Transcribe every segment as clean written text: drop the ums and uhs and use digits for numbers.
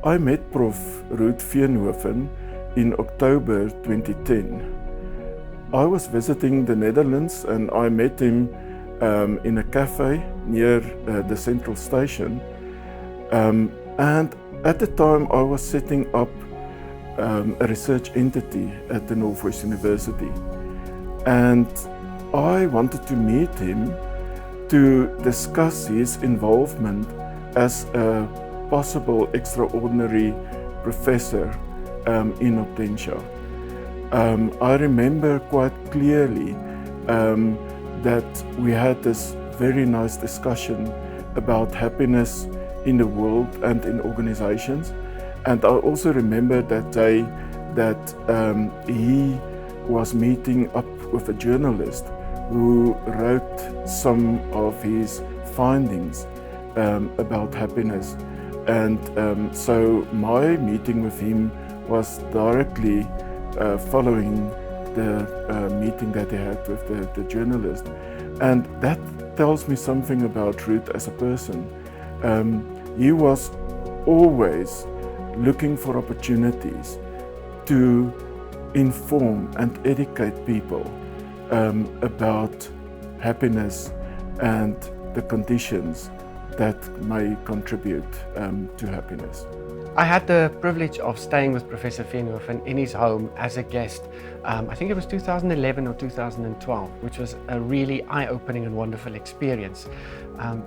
I met Prof. Ruut Veenhoven in October 2010. I was visiting the Netherlands and I met him in a cafe near the central station. And at the time I was setting up a research entity at the Northwest University. And I wanted to meet him to discuss his involvement as a possible extraordinary professor in Obtentia. I remember quite clearly that we had this very nice discussion about happiness in the world and in organizations. And I also remember that day that he was meeting up with a journalist who wrote some of his findings about happiness. And so my meeting with him was directly following the meeting that he had with the journalist. And that tells me something about Ruut as a person. He was always looking for opportunities to inform and educate people about happiness and the conditions that may contribute to happiness. I had the privilege of staying with Professor Veenhoven in his home as a guest. I think it was 2011 or 2012, which was a really eye-opening and wonderful experience.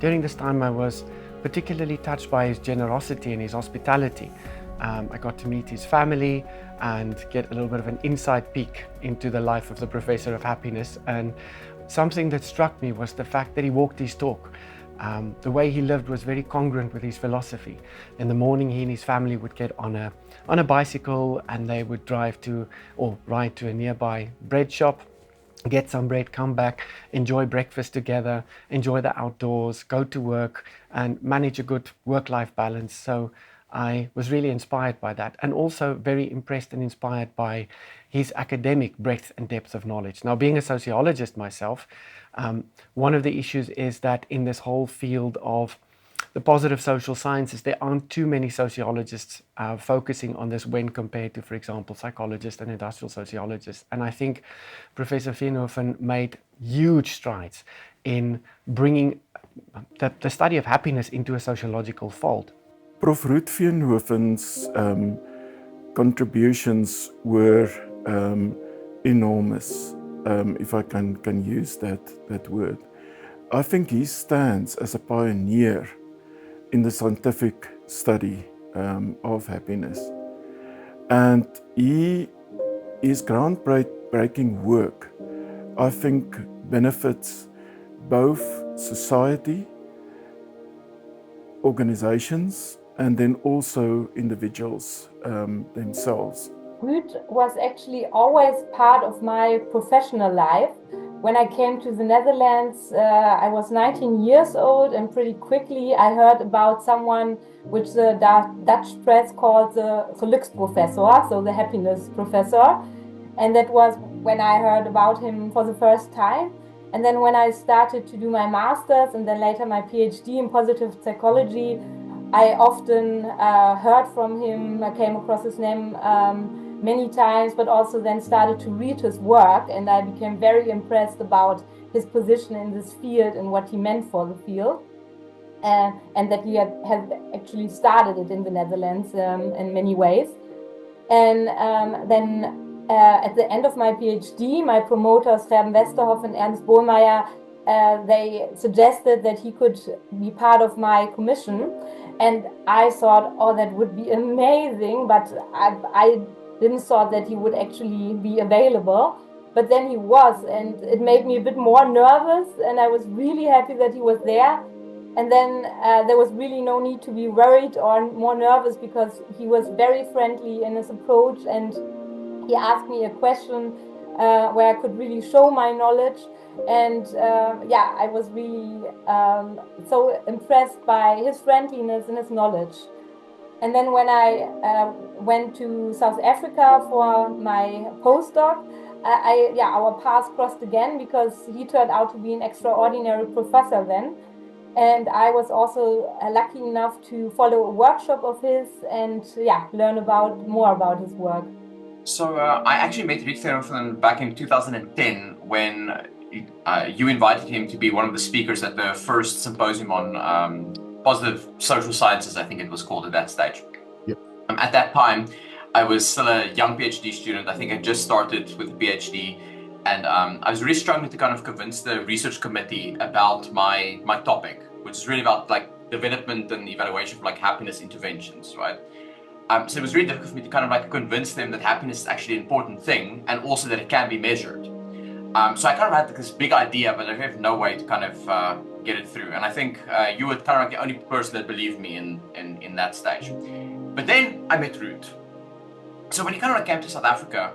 During this time I was particularly touched by his generosity and his hospitality. I got to meet his family and get a little bit of an inside peek into the life of the Professor of Happiness. And something that struck me was the fact that he walked his talk. The way he lived was very congruent with his philosophy. In the morning, he and his family would get on a bicycle and they would drive to or ride to a nearby bread shop, get some bread, come back, enjoy breakfast together, enjoy the outdoors, go to work and manage a good work-life balance. So I was really inspired by that, and also very impressed and inspired by his academic breadth and depth of knowledge. Now, being a sociologist myself, one of the issues is that in this whole field of the positive social sciences, there aren't too many sociologists focusing on this when compared to, for example, psychologists and industrial sociologists. And I think Professor Veenhoven made huge strides in bringing the study of happiness into a sociological fold. Prof. Ruut Veenhoven's contributions were enormous, if I can use that word. I think he stands as a pioneer in the scientific study of happiness. And his groundbreaking work, I think, benefits both society, organizations, and then also individuals themselves. Ruut was actually always part of my professional life. When I came to the Netherlands, I was 19 years old, and pretty quickly I heard about someone which the Dutch press called the geluksprofessor, so the happiness professor. And that was when I heard about him for the first time. And then when I started to do my master's and then later my PhD in positive psychology, I often heard from him. I came across his name many times, but also then started to read his work, and I became very impressed about his position in this field and what he meant for the field, and that he had actually started it in the Netherlands in many ways. And then at the end of my PhD, my promoters, Gerben Westerhoff and Ernst Bohlmeier, they suggested that he could be part of my commission. And I thought, oh, that would be amazing, but I didn't thought that he would actually be available. But then he was, and it made me a bit more nervous, and I was really happy that he was there. And then there was really no need to be worried or more nervous, because he was very friendly in his approach, and he asked me a question where I could really show my knowledge. And I was really so impressed by his friendliness and his knowledge. And then when I went to South Africa for my postdoc, our paths crossed again, because he turned out to be an extraordinary professor then. And I was also lucky enough to follow a workshop of his and learn more about his work. So I actually met Ruut Veenhoven back in 2010 when you invited him to be one of the speakers at the first symposium on positive social sciences, I think it was called at that stage. Yep. At that time, I was still a young PhD student. I think I just started with a PhD, and I was really struggling to kind of convince the research committee about my topic, which is really about like development and evaluation of like happiness interventions, right? So it was really difficult for me to kind of like convince them that happiness is actually an important thing and also that it can be measured. So I kind of had this big idea, but I have no way to kind of get it through. And I think you were kind of like the only person that believed me in that stage. But then I met Ruut. So when he kind of like came to South Africa,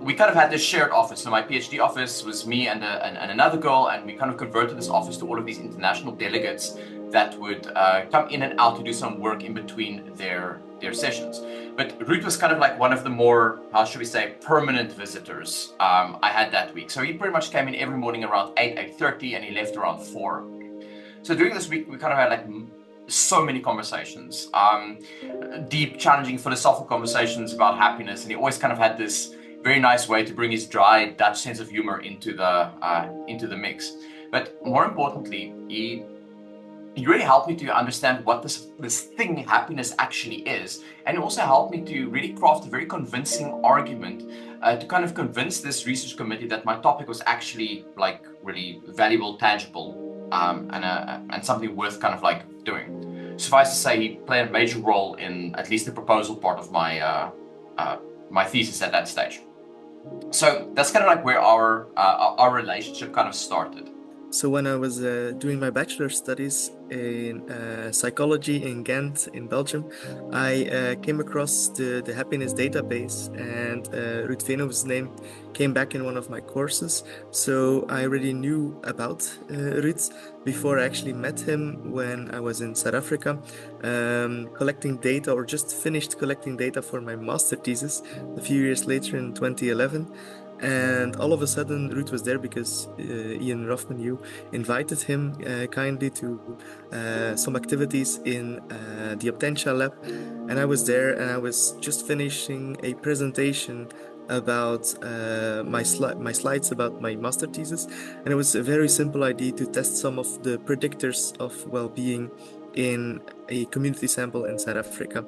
we kind of had this shared office. So my PhD office was me and another girl, and we kind of converted this office to all of these international delegates that would come in and out to do some work in between their sessions. But Ruut was kind of like one of the more, how should we say, permanent visitors I had that week. So he pretty much came in every morning around 8:30, and he left around 4. So during this week, we kind of had like so many conversations, deep, challenging, philosophical conversations about happiness, and he always kind of had this very nice way to bring his dry Dutch sense of humor into the mix. But more importantly, he really helped me to understand what this thing happiness actually is, and it also helped me to really craft a very convincing argument to kind of convince this research committee that my topic was actually like really valuable, tangible, and something worth kind of like doing. Suffice to say, he played a major role in at least the proposal part of my thesis at that stage. So that's kind of like where our relationship kind of started. So when I was doing my bachelor studies in psychology in Ghent in Belgium, I came across the happiness database, and Ruut Veenhoven's name came back in one of my courses. So I already knew about Ruut before I actually met him when I was in South Africa, collecting data, or just finished collecting data for my master thesis a few years later in 2011. And all of a sudden, Ruut was there because Ian Ruffman, you invited him kindly to some activities in the Optentia lab. And I was there, and I was just finishing a presentation about my slides about my master thesis. And it was a very simple idea to test some of the predictors of well-being in a community sample in South Africa.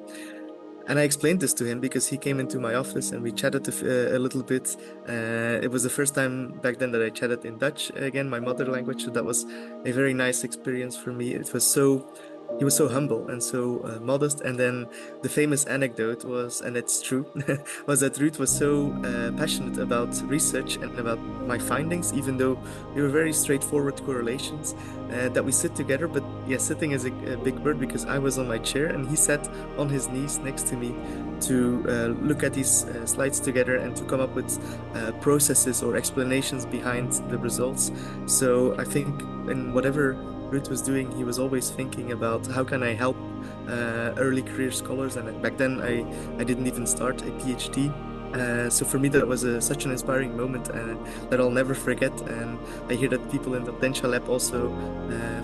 And I explained this to him because he came into my office and we chatted a little bit. It was the first time back then that I chatted in Dutch again, my mother language. So that was a very nice experience for me. He was so humble and so modest. And then the famous anecdote was, and it's true, was that Ruut was so passionate about research and about my findings, even though they were very straightforward correlations, that we sit together. But yeah, sitting is a big word, because I was on my chair and he sat on his knees next to me to look at these slides together and to come up with processes or explanations behind the results. So I think in whatever Ruut was doing, he was always thinking about how can I help early career scholars. And back then I didn't even start a PhD. So for me that was such an inspiring moment that I'll never forget. And I hear that people in the Optentia lab also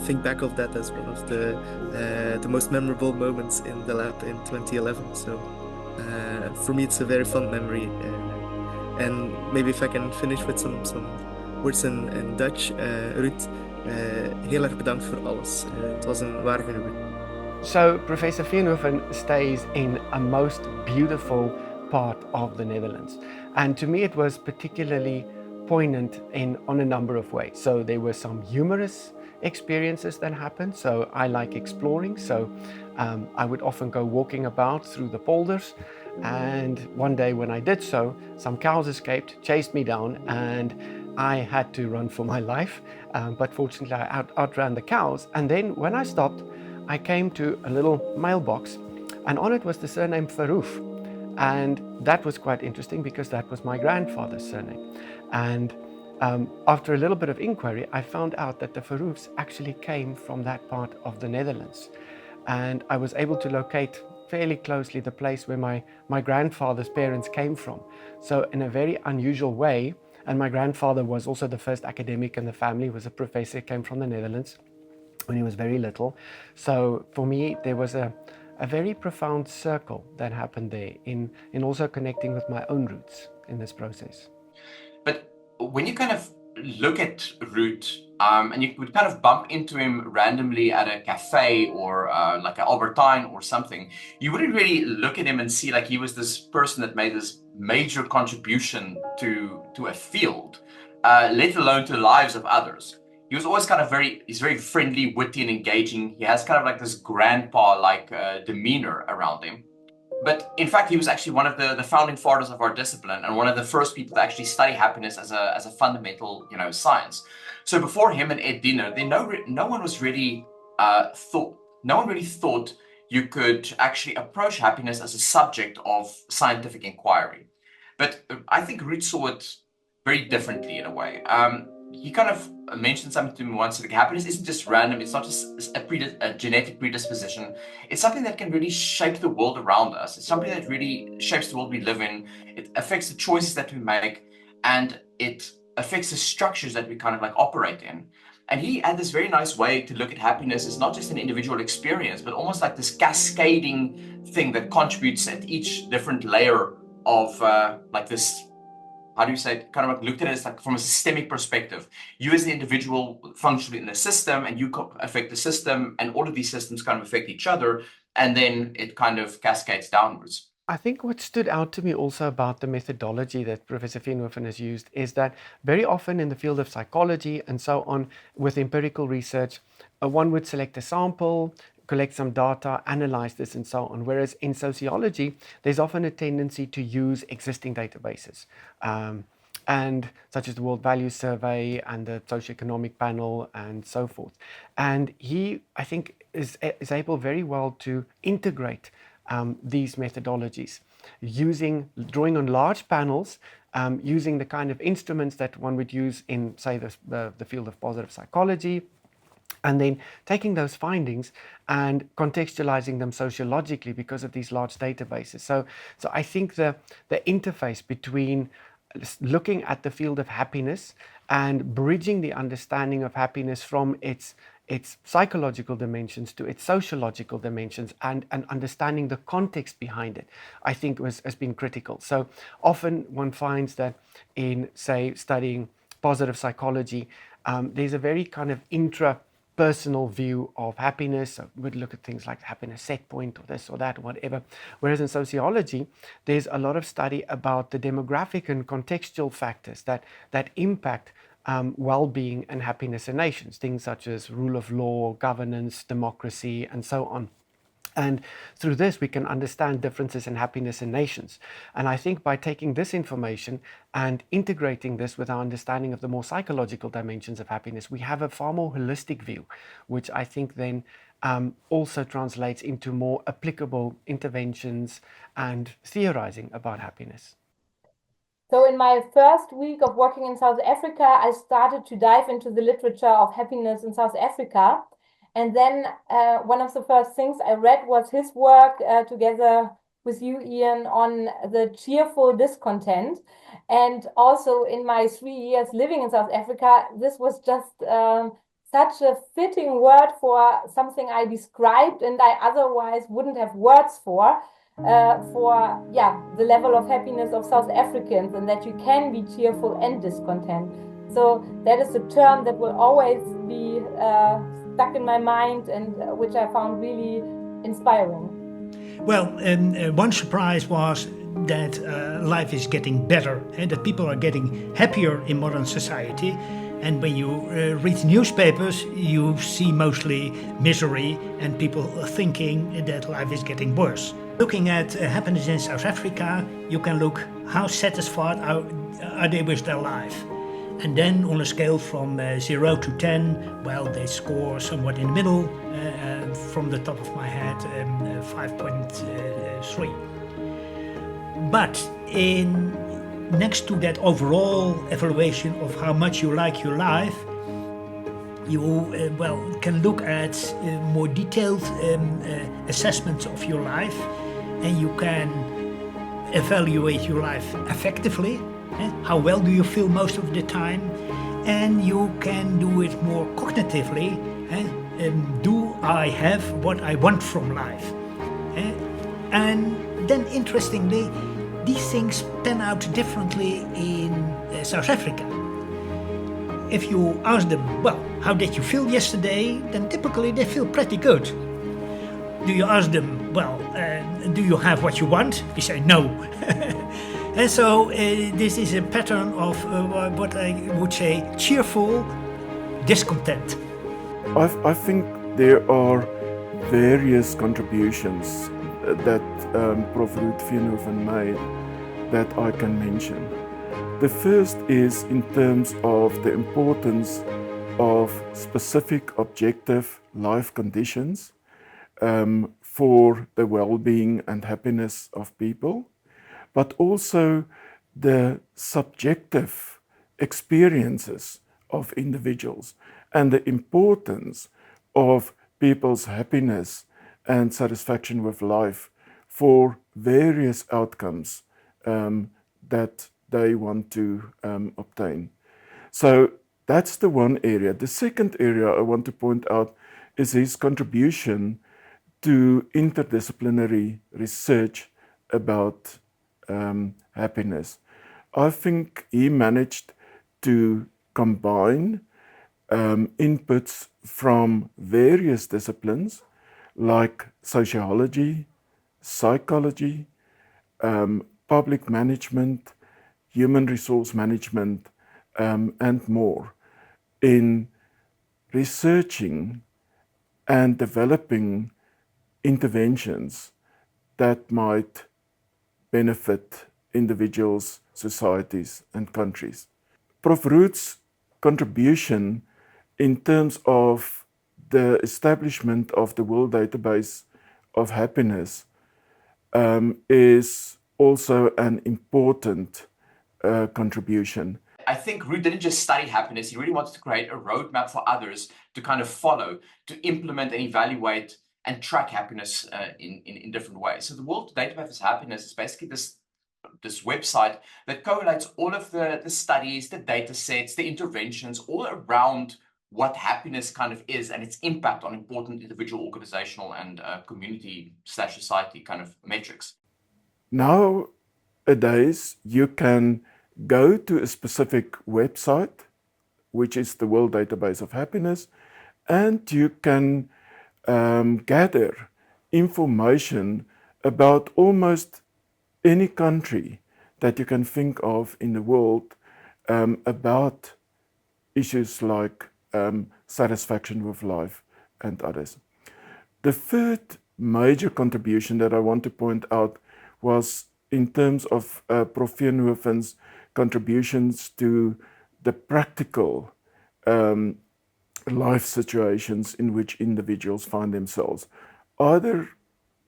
think back of that as one of the most memorable moments in the lab in 2011. So for me it's a very fun memory. And maybe if I can finish with some words in Dutch. Ruut, heel erg bedankt voor alles. Het was een waar genoegen. So Professor Veenhoven stays in a most beautiful part of the Netherlands, and to me it was particularly poignant on a number of ways. So there were some humorous experiences that happened. So I like exploring, so I would often go walking about through the polders, and one day when I did so, some cows escaped, chased me down, and I had to run for my life, but fortunately I outran the cows. And then when I stopped, I came to a little mailbox, and on it was the surname Prof. And that was quite interesting because that was my grandfather's surname. And after a little bit of inquiry, I found out that the Verhoefs actually came from that part of the Netherlands. And I was able to locate fairly closely the place where my grandfather's parents came from. So in a very unusual way, and my grandfather was also the first academic in the family, was a professor, came from the Netherlands. when he was very little. So for me, there was a very profound circle that happened there in also connecting with my own roots in this process. But when you kind of look at Ruut, and you would kind of bump into him randomly at a cafe or like an Albertine or something, you wouldn't really look at him and see like he was this person that made this major contribution to a field, let alone to the lives of others. He was always kind of he's very friendly, witty, and engaging. He has kind of like this grandpa-like demeanor around him. But in fact, he was actually one of the founding fathers of our discipline and one of the first people to actually study happiness as a fundamental, science. So before him and Ed Diener, no one really thought you could actually approach happiness as a subject of scientific inquiry. But I think Ruut saw it very differently in a way. He kind of mentioned something to me once, like happiness isn't just random, it's not just a genetic predisposition, it's something that can really shape the world around us. It's something that really shapes the world we live in. It affects the choices that we make, and it affects the structures that we kind of like operate in. And he had this very nice way to look at happiness as not just an individual experience, but almost like this cascading thing that contributes at each different layer of like this, how do you say it, kind of like looked at it as like from a systemic perspective. You as an individual function in the system, and you affect the system, and all of these systems kind of affect each other, and then it kind of cascades downwards. I think what stood out to me also about the methodology that Professor Veenhoven has used is that very often in the field of psychology and so on, with empirical research, one would select a sample, collect some data, analyze this and so on. Whereas in sociology, there's often a tendency to use existing databases, and such as the World Values Survey and the Socioeconomic Panel and so forth. And he, I think, is able very well to integrate these methodologies, drawing on large panels, using the kind of instruments that one would use in, say, the field of positive psychology, and then taking those findings and contextualizing them sociologically because of these large databases. So I think the interface between looking at the field of happiness and bridging the understanding of happiness from its psychological dimensions to its sociological dimensions, and understanding the context behind it, I think has been critical. So often one finds that in, say, studying positive psychology, there's a very kind of intrapersonal view of happiness. So we'd look at things like happiness set point or this or that or whatever. Whereas in sociology, there's a lot of study about the demographic and contextual factors that impact well-being and happiness in nations, things such as rule of law, governance, democracy, and so on. And through this, we can understand differences in happiness in nations. And I think by taking this information and integrating this with our understanding of the more psychological dimensions of happiness, we have a far more holistic view, which I think then also translates into more applicable interventions and theorizing about happiness. So in my first week of working in South Africa, I started to dive into the literature of happiness in South Africa. And then one of the first things I read was his work together with you, Ian, on the cheerful discontent. And also in my 3 years living in South Africa, this was just such a fitting word for something I described and I otherwise wouldn't have words for the level of happiness of South Africans, and that you can be cheerful and discontent. So that is a term that will always be stuck in my mind, and which I found really inspiring. Well, one surprise was that life is getting better and that people are getting happier in modern society. And when you read newspapers, you see mostly misery and people thinking that life is getting worse. Looking at happiness in South Africa, you can look how satisfied are they with their life. And then on a scale from 0 to 10, well, they score somewhat in the middle, from the top of my head, 5.3. But next to that overall evaluation of how much you like your life, you can look at more detailed assessments of your life, and you can evaluate your life effectively. How well do you feel most of the time? And you can do it more cognitively. do I have what I want from life? And then interestingly, these things pan out differently in South Africa. If you ask them, well, how did you feel yesterday? Then typically they feel pretty good. Do you ask them, well, do you have what you want? They say no. And so this is a pattern of what I would say cheerful discontent. I think there are various contributions that Prof. Ruut Veenhoven made that I can mention. The first is in terms of the importance of specific objective life conditions for the well-being and happiness of people, but also the subjective experiences of individuals and the importance of people's happiness and satisfaction with life for various outcomes that they want to obtain. So that's the one area. The second area I want to point out is his contribution to interdisciplinary research about happiness. I think he managed to combine inputs from various disciplines like sociology, psychology, public management, human resource management, and more in researching and developing interventions that might benefit individuals, societies, and countries. Prof. Ruut's contribution in terms of the establishment of the World Database of Happiness is also an important contribution. I think Ruut didn't just study happiness, he really wanted to create a roadmap for others to kind of follow, to implement and evaluate and track happiness in different ways. So the World Database of Happiness is basically this website that correlates all of the studies, the data sets, the interventions, all around what happiness kind of is and its impact on important individual, organizational, and community/society kind of metrics. Nowadays, you can go to a specific website, which is the World Database of Happiness, and you can gather information about almost any country that you can think of in the world about issues like satisfaction with life and others. The third major contribution that I want to point out was in terms of Prof. Veenhoven's contributions to the practical life situations in which individuals find themselves, either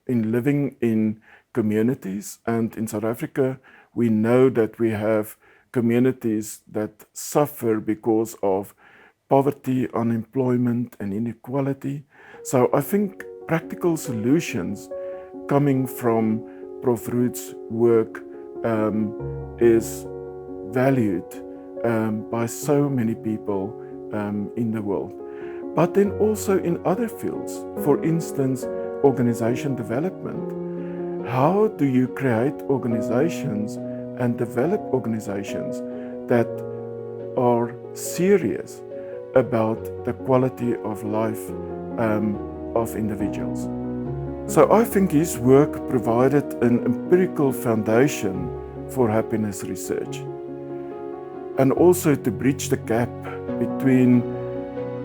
in living in communities, and in South Africa we know that we have communities that suffer because of poverty, unemployment, and inequality. So I think practical solutions coming from Prof. Ruut's work is valued by so many people in the world. But then also in other fields, for instance, organization development. How do you create organizations and develop organizations that are serious about the quality of life of individuals? So I think his work provided an empirical foundation for happiness research, and also to bridge the gap between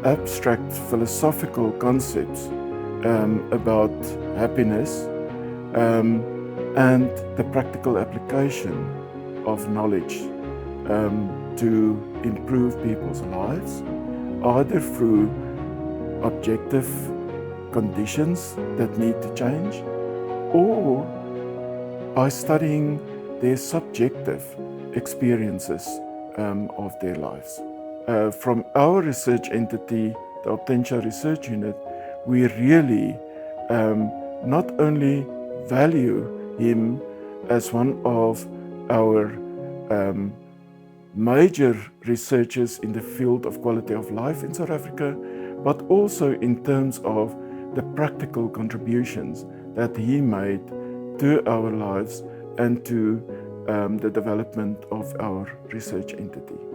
abstract philosophical concepts about happiness and the practical application of knowledge to improve people's lives, either through objective conditions that need to change, or by studying their subjective experiences of their lives. From our research entity, the Optentia Research Unit, we really not only value him as one of our major researchers in the field of quality of life in South Africa, but also in terms of the practical contributions that he made to our lives and to the development of our research entity.